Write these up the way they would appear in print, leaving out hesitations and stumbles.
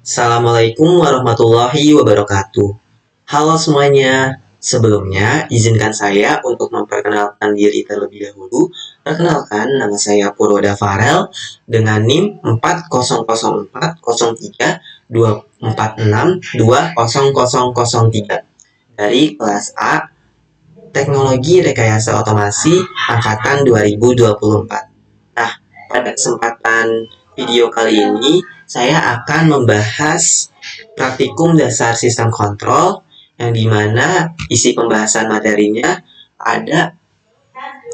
Assalamualaikum warahmatullahi wabarakatuh. Halo semuanya, sebelumnya izinkan saya untuk memperkenalkan diri terlebih dahulu. Perkenalkan, nama saya Purwoda Farel dengan NIM 40404324620003 dari kelas A Teknologi Rekayasa Otomasi Angkatan 2024. Nah, pada kesempatan video kali ini saya akan membahas praktikum dasar sistem kontrol yang dimana isi pembahasan materinya ada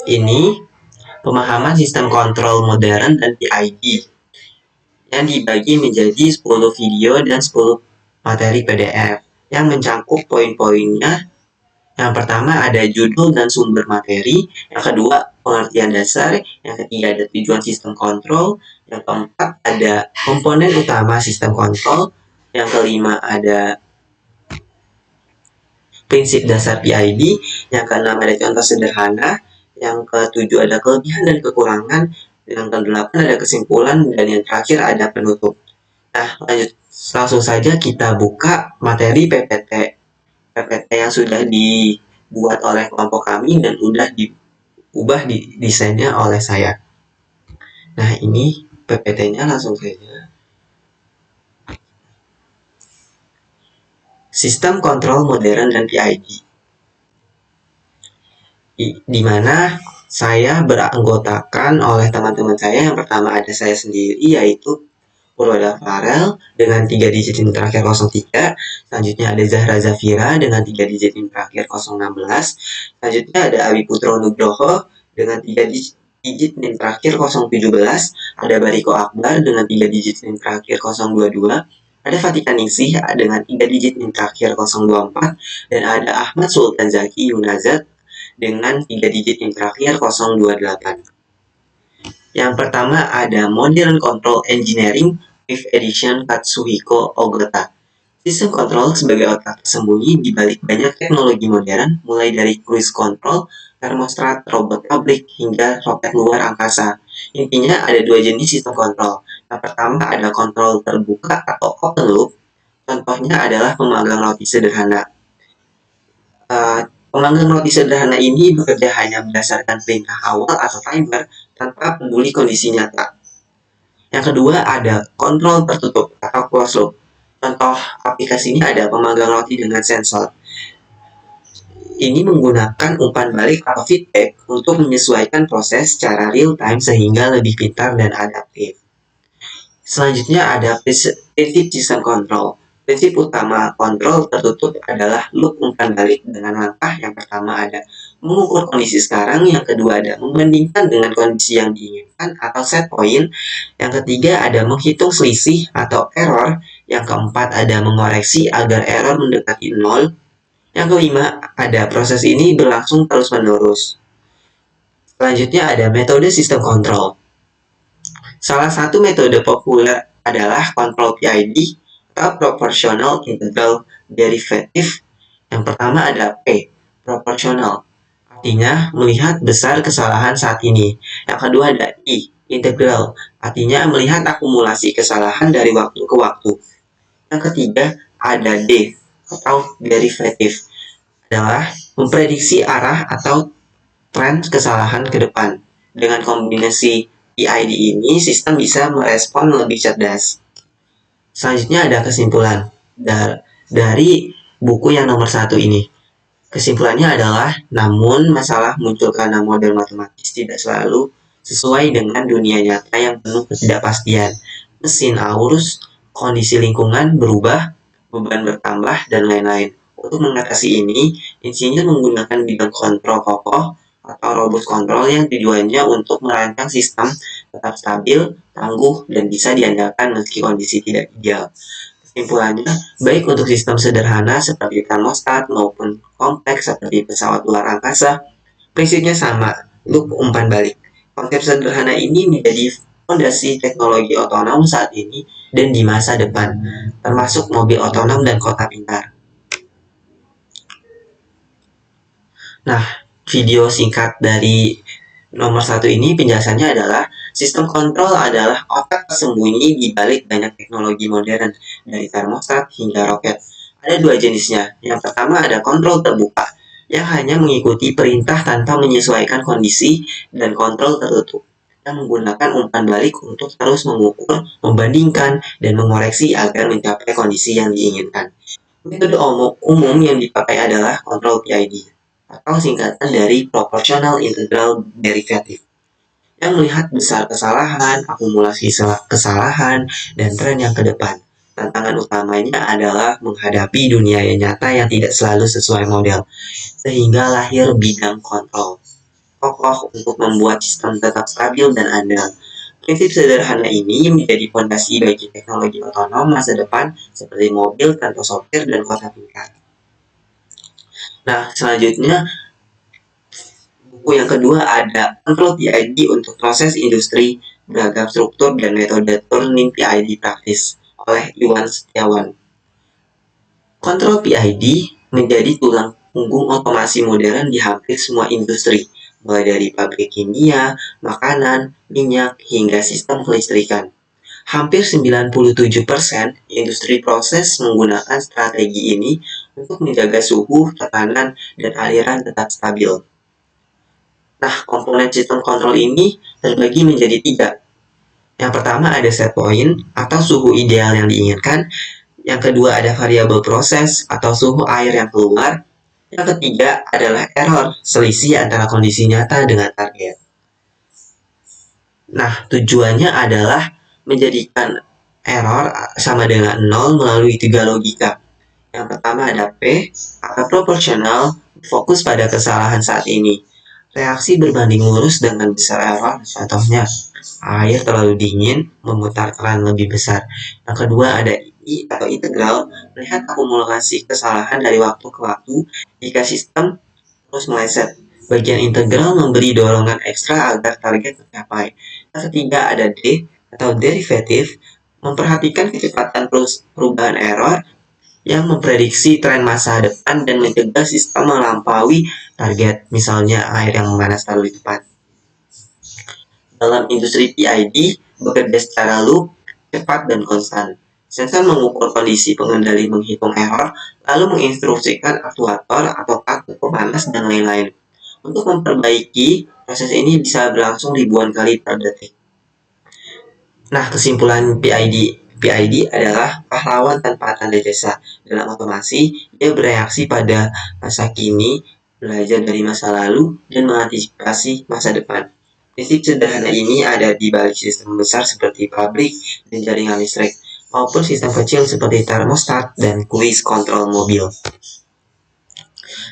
ini pemahaman sistem kontrol modern dan PID yang dibagi menjadi 10 video dan 10 materi PDF yang mencakup poin-poinnya. Yang pertama ada judul dan sumber materi, yang kedua pengertian dasar, yang ketiga ada tujuan sistem kontrol, yang keempat ada komponen utama sistem kontrol, yang kelima ada prinsip dasar PID, yang keenam ada contoh sederhana, yang ketujuh ada kelebihan dan kekurangan, yang kedelapan ada kesimpulan, dan yang terakhir ada penutup. Nah, langsung saja kita buka materi PPT yang sudah dibuat oleh kelompok kami dan sudah diubah desainnya oleh saya. Nah, ini PPT-nya langsung saja. Sistem kontrol modern dan PID. Di mana saya beranggotakan oleh teman-teman saya. Yang pertama ada saya sendiri, yaitu Purwoda Farel dengan 3 digit NIM terakhir 03. Selanjutnya ada Zahra Zafira dengan 3 digit NIM terakhir 016. Selanjutnya ada Abi Putro Nugroho dengan 3 digit NIM terakhir 017. Ada Bariko Akbar dengan 3 digit NIM terakhir 022. Ada Fatika Ningsih dengan 3 digit NIM terakhir 024. Dan ada Ahmad Sultan Zaki Yunazat dengan 3 digit NIM terakhir 028. Yang pertama ada Modern Control Engineering Fifth Edition Katsuhiko Ogata. Sistem kontrol sebagai otak tersembunyi di balik banyak teknologi modern, mulai dari cruise control, termostat, robot pabrik, hingga roket luar angkasa. Intinya ada 2 jenis sistem kontrol. Yang pertama ada kontrol terbuka atau open loop. Contohnya adalah pemanggang roti sederhana. Pemanggang roti sederhana ini bekerja hanya berdasarkan perintah awal atau timer tanpa peduli kondisi nyata. Yang kedua ada kontrol tertutup atau closed loop. Contoh aplikasinya ada pemanggang roti dengan sensor. Ini menggunakan umpan balik atau feedback untuk menyesuaikan proses secara real time sehingga lebih pintar dan adaptif. Selanjutnya ada prinsip sistem kontrol. Prinsip utama kontrol tertutup adalah loop umpan balik dengan langkah yang pertama ada mengukur kondisi sekarang, yang kedua ada membandingkan dengan kondisi yang diinginkan atau set point, yang ketiga ada menghitung selisih atau error, yang keempat ada mengoreksi agar error mendekati nol, yang kelima ada proses ini berlangsung terus-menerus. Selanjutnya ada metode sistem kontrol. Salah satu metode populer adalah kontrol PID atau Proportional Integral Derivative. Yang pertama ada P, proporsional. Artinya melihat besar kesalahan saat ini. Yang kedua ada I, integral. Artinya melihat akumulasi kesalahan dari waktu ke waktu. Yang ketiga ada D, atau derivative. Adalah memprediksi arah atau tren kesalahan ke depan. Dengan kombinasi PID ini, sistem bisa merespon lebih cerdas. Selanjutnya ada kesimpulan dari buku yang nomor 1 ini. Kesimpulannya adalah, namun masalah muncul karena model matematis tidak selalu sesuai dengan dunia nyata yang penuh ketidakpastian. Mesin aus, kondisi lingkungan berubah, beban bertambah, dan lain-lain. Untuk mengatasi ini, insinyur menggunakan bidang kontrol kokoh atau robust kontrol yang tujuannya untuk merancang sistem tetap stabil, tangguh, dan bisa diandalkan meski kondisi tidak ideal. Kesimpulannya, baik untuk sistem sederhana seperti termostat maupun kompleks seperti pesawat luar angkasa, prinsipnya sama, loop umpan balik. Konsep sederhana ini menjadi fondasi teknologi otonom saat ini dan di masa depan, termasuk mobil otonom dan kota pintar. Nah, video singkat dari Nomor satu ini penjelasannya adalah sistem kontrol adalah otak tersembunyi di balik banyak teknologi modern, dari termostat hingga roket. Ada dua jenisnya. Yang pertama ada kontrol terbuka, yang hanya mengikuti perintah tanpa menyesuaikan kondisi, dan kontrol tertutup, yang menggunakan umpan balik untuk terus mengukur, membandingkan, dan mengoreksi agar mencapai kondisi yang diinginkan. Metode umum yang dipakai adalah kontrol PID, atau singkatan dari Proportional Integral Derivative, yang melihat besar kesalahan, akumulasi kesalahan, dan tren yang ke depan. Tantangan utamanya adalah menghadapi dunia yang nyata yang tidak selalu sesuai model, sehingga lahir bidang kontrol kokoh untuk membuat sistem tetap stabil dan andal. Prinsip sederhana ini menjadi fondasi bagi teknologi otonom masa depan seperti mobil tanpa sopir dan kota pintar. Nah, selanjutnya buku yang kedua ada Control PID untuk proses industri, beragam struktur dan metode turning PID praktis oleh Iwan Setiawan. Control PID menjadi tulang punggung otomasi modern di hampir semua industri, mulai dari pabrik kimia, makanan, minyak, hingga sistem kelistrikan. Hampir 97% industri proses menggunakan strategi ini untuk menjaga suhu, tekanan, dan aliran tetap stabil. Nah, komponen sistem kontrol ini terbagi menjadi tiga. Yang pertama ada set point atau suhu ideal yang diinginkan. Yang kedua ada variabel proses atau suhu air yang keluar. Yang ketiga adalah error, selisih antara kondisi nyata dengan target. Nah, tujuannya adalah menjadikan error sama dengan 0 melalui tiga logika. Yang pertama ada P, atau proporsional, fokus pada kesalahan saat ini. Reaksi berbanding lurus dengan besar error, contohnya air terlalu dingin, memutar keran lebih besar. Yang kedua ada I atau integral, melihat akumulasi kesalahan dari waktu ke waktu jika sistem terus meleset. Bagian integral memberi dorongan ekstra agar target tercapai. Yang ketiga ada D atau derivative, memperhatikan kecepatan perubahan error yang memprediksi tren masa depan dan mencegah sistem melampaui target, misalnya air yang memanas terlalu cepat. Dalam industri PID bekerja secara loop, cepat dan konstan. Sensor mengukur kondisi pengendali menghitung error, lalu menginstruksikan aktuator atau kartu pemanas dan lain-lain. Untuk memperbaiki, proses ini bisa berlangsung ribuan kali per detik. Nah, kesimpulan PID adalah pahlawan tanpa tanda jasa. Dalam otomasi, dia bereaksi pada masa kini, belajar dari masa lalu, dan mengantisipasi masa depan. Prinsip sederhana ini ada di balik sistem besar seperti pabrik dan jaringan listrik, maupun sistem kecil seperti termostat dan cruise control mobil.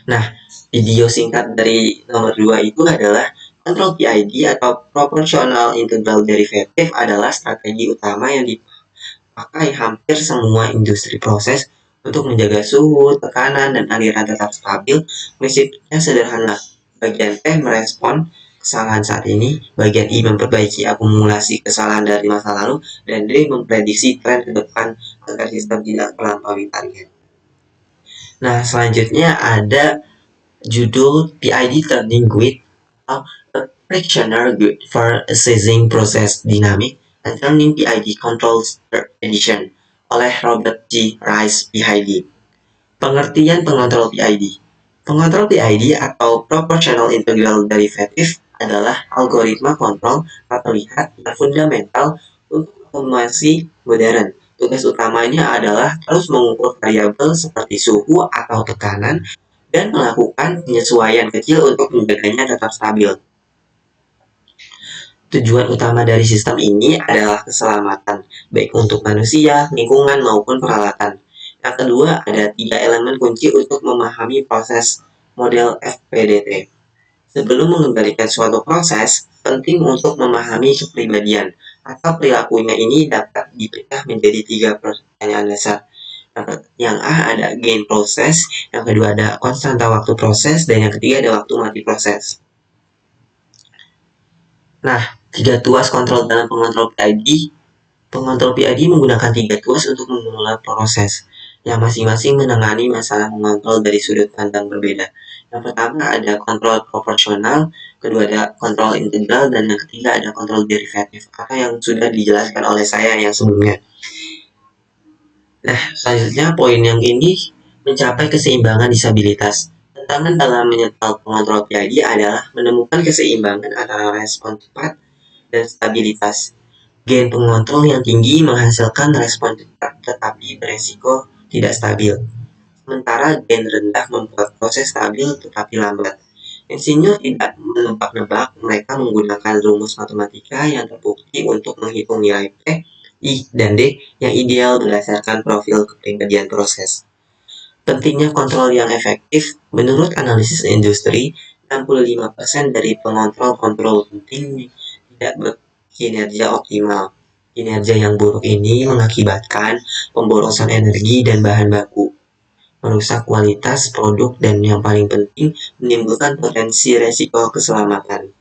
Nah, video singkat dari nomor 2 itu adalah Control PID atau Proportional Integral Derivative adalah strategi utama yang dipakai hampir semua industri proses untuk menjaga suhu, tekanan, dan aliran tetap stabil. Prinsipnya sederhana. Bagian T merespon kesalahan saat ini, bagian I memperbaiki akumulasi kesalahan dari masa lalu, dan D memprediksi tren ke depan agar sistem tidak melampaui target. Nah, selanjutnya ada judul PID Turning Grid atau A Frictioner Guide for Assessing Process Dynamic and Turning PID Controls Third Edition oleh Robert G. Rice PID. Pengertian pengontrol PID. Pengontrol PID atau Proportional Integral Derivative adalah algoritma kontrol tak terlihat yang fundamental untuk otomasi modern. Tugas utamanya adalah terus mengukur variabel seperti suhu atau tekanan dan melakukan penyesuaian kecil untuk menjaganya tetap stabil. Tujuan utama dari sistem ini adalah keselamatan, baik untuk manusia, lingkungan, maupun peralatan. Yang kedua, ada 3 elemen kunci untuk memahami proses model FPDT. Sebelum mengendalikan suatu proses, penting untuk memahami kepribadian atau perilakunya. Ini dapat dipecah menjadi 3 pertanyaan dasar. Yang A ada gain proses, yang kedua ada konstanta waktu proses, dan yang ketiga ada waktu mati proses. Nah, 3 tuas kontrol dalam pengontrol PID. Pengontrol PID menggunakan 3 tuas untuk memulai proses, yang masing-masing menangani masalah mengontrol dari sudut pandang berbeda. Yang pertama ada kontrol proporsional, kedua ada kontrol integral, dan yang ketiga ada kontrol derivatif, atau yang sudah dijelaskan oleh saya yang sebelumnya. Nah, selanjutnya poin yang ini mencapai keseimbangan disabilitas. Tantangan dalam menyetel pengontrol PID adalah menemukan keseimbangan antara respon cepat dan stabilitas. Gain pengontrol yang tinggi menghasilkan respon cepat tetapi beresiko tidak stabil. Sementara gain rendah membuat proses stabil tetapi lambat. Insinyur tidak menebak-nebak, mereka menggunakan rumus matematika yang terbukti untuk menghitung nilai P, I, dan D yang ideal berdasarkan profil kepribadian proses. Pentingnya kontrol yang efektif, menurut analisis industri, 65% dari pengontrol kontrol penting tidak berkinerja optimal. Kinerja yang buruk ini mengakibatkan pemborosan energi dan bahan baku, merusak kualitas produk, dan yang paling penting menimbulkan potensi resiko keselamatan.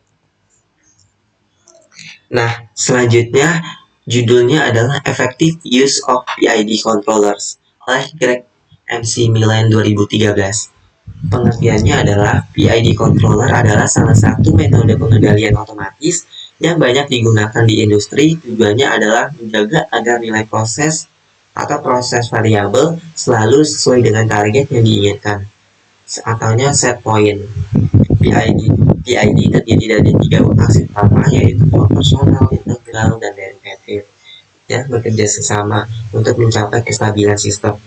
Nah, selanjutnya judulnya adalah Effective Use of PID Controllers oleh Greg MC Milan 2013. Pengertiannya adalah PID controller adalah salah satu metode pengendalian otomatis yang banyak digunakan di industri. Tujuannya adalah menjaga agar nilai proses atau proses variabel selalu sesuai dengan target yang diinginkan, ataunya set point. PID terdiri dari 3 aksi utama, yaitu proporsional, integral, dan derivatif, ya, bekerja sesama untuk mencapai kestabilan sistem.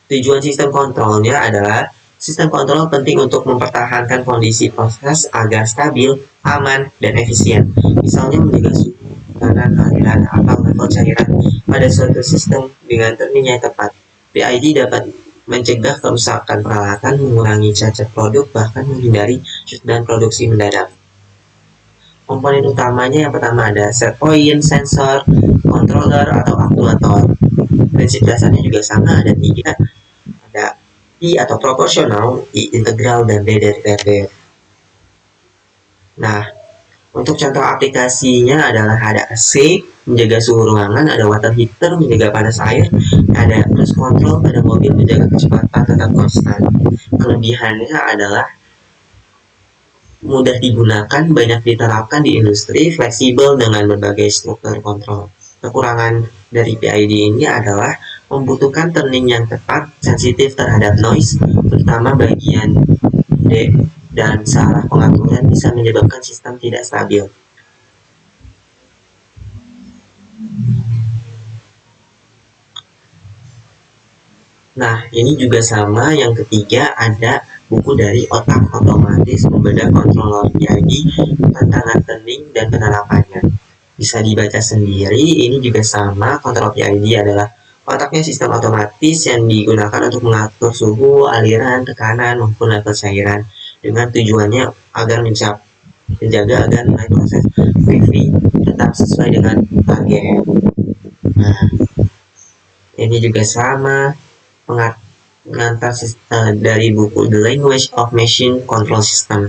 Tujuan sistem kontrolnya adalah sistem kontrol penting untuk mempertahankan kondisi proses agar stabil, aman, dan efisien. Misalnya menjaga suhu, tekanan, aliran, atau level cairan pada suatu sistem dengan turning yang tepat. PID dapat mencegah kerusakan peralatan, mengurangi cacat produk, bahkan menghindari shutdown produksi mendadak. Komponen utamanya yang pertama ada set point, sensor, controller, atau aktuator. Prinsip dasarnya juga sama, ada 3. Ada I atau proporsional, I integral, dan D derivatif. Nah, untuk contoh aplikasinya adalah ada AC, menjaga suhu ruangan, ada water heater, menjaga panas air, ada cruise control pada mobil, menjaga kecepatan tetap konstan. Kelebihannya adalah mudah digunakan, banyak diterapkan di industri, fleksibel dengan berbagai struktur kontrol. Kekurangan dari PID ini adalah membutuhkan turning yang tepat, sensitif terhadap noise, terutama bagian D, dan salah pengaturan bisa menyebabkan sistem tidak stabil. Nah, ini juga sama. Yang ketiga ada buku dari Otak Otomatis Membedah Kontrol PID, Tantangan Turning dan Penerapannya. Bisa dibaca sendiri. Ini juga sama. Kontrol PID adalah otaknya sistem otomatis yang digunakan untuk mengatur suhu, aliran, tekanan, maupun level cairan dengan tujuannya agar menjaga agar nilai proses PV tetap sesuai dengan target. Nah, ini juga sama. Pengantar dari buku The Language of Machine Control System,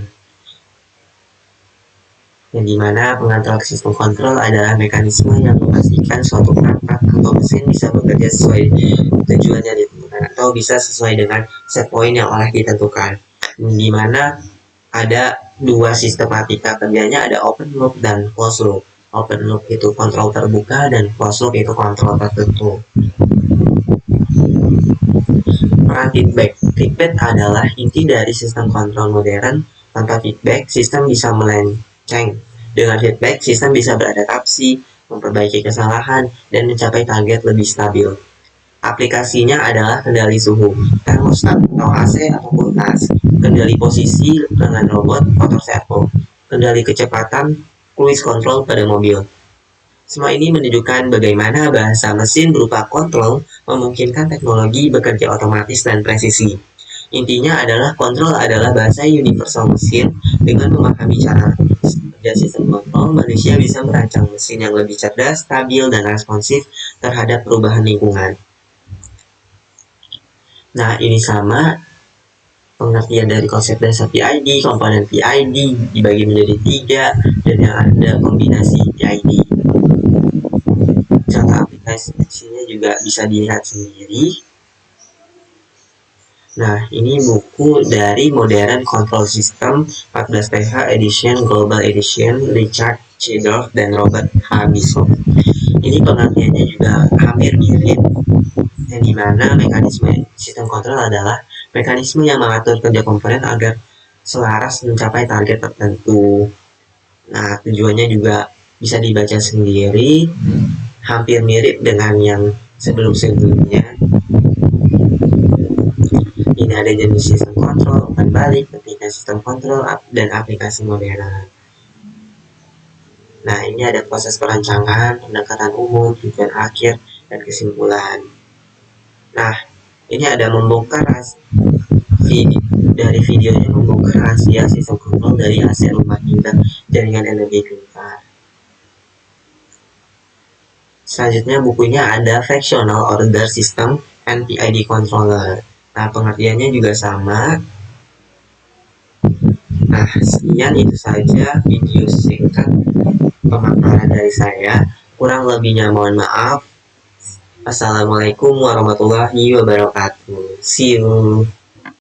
yang dimana pengantar sistem kontrol adalah mekanisme yang memastikan suatu perangkat atau mesin bisa bekerja sesuai tujuan yang ditentukan atau bisa sesuai dengan set point yang oleh ditentukan. Dimana ada 2 sistematika kerjanya, ada open loop dan closed loop. Open loop itu kontrol terbuka dan closed loop itu kontrol tertutup. Peran feedback. Feedback adalah inti dari sistem kontrol modern. Tanpa feedback, sistem bisa melenceng. Dengan feedback, sistem bisa beradaptasi, memperbaiki kesalahan, dan mencapai target lebih stabil. Aplikasinya adalah kendali suhu, termostat atau AC atau kulkas, kendali posisi dengan robot motor servo, kendali kecepatan, cruise control pada mobil. Semua ini menunjukkan bagaimana bahasa mesin berupa kontrol memungkinkan teknologi bekerja otomatis dan presisi. Intinya adalah kontrol adalah bahasa universal mesin. Dengan memahami cara kerja sistem kontrol, manusia bisa merancang mesin yang lebih cerdas, stabil, dan responsif terhadap perubahan lingkungan. Nah, ini sama pengertian dari konsep dasar PID, komponen PID dibagi menjadi 3, dan yang ada kombinasi PID. Contoh aplikasinya juga bisa dilihat sendiri. Nah, ini buku dari Modern Control System 14 TH Edition Global Edition Richard Chedorf dan Robert H. Bishop. Ini pengertiannya juga hampir mirip, yang dimana mekanisme sistem kontrol adalah mekanisme yang mengatur kerja komponen agar selaras mencapai target tertentu. Nah, tujuannya juga bisa dibaca sendiri, hampir mirip dengan yang sebelum-sebelumnya. Ini ada jenis sistem kontrol, umpan balik, pentingnya sistem kontrol, dan aplikasi modern. Nah, ini ada proses perancangan, pendekatan umum, tujuan akhir, dan kesimpulan. Nah, ini ada membongkar dari videonya membongkar rahasia sistem kontrol dari hasil rumah tangga jaringan energi pintar. Selanjutnya bukunya ada Fractional Order System and PID Controller. Nah, pengertiannya juga sama. Nah, sekian itu saja video singkat pemaparan dari saya. Kurang lebihnya mohon maaf. Assalamualaikum warahmatullahi wabarakatuh. See you.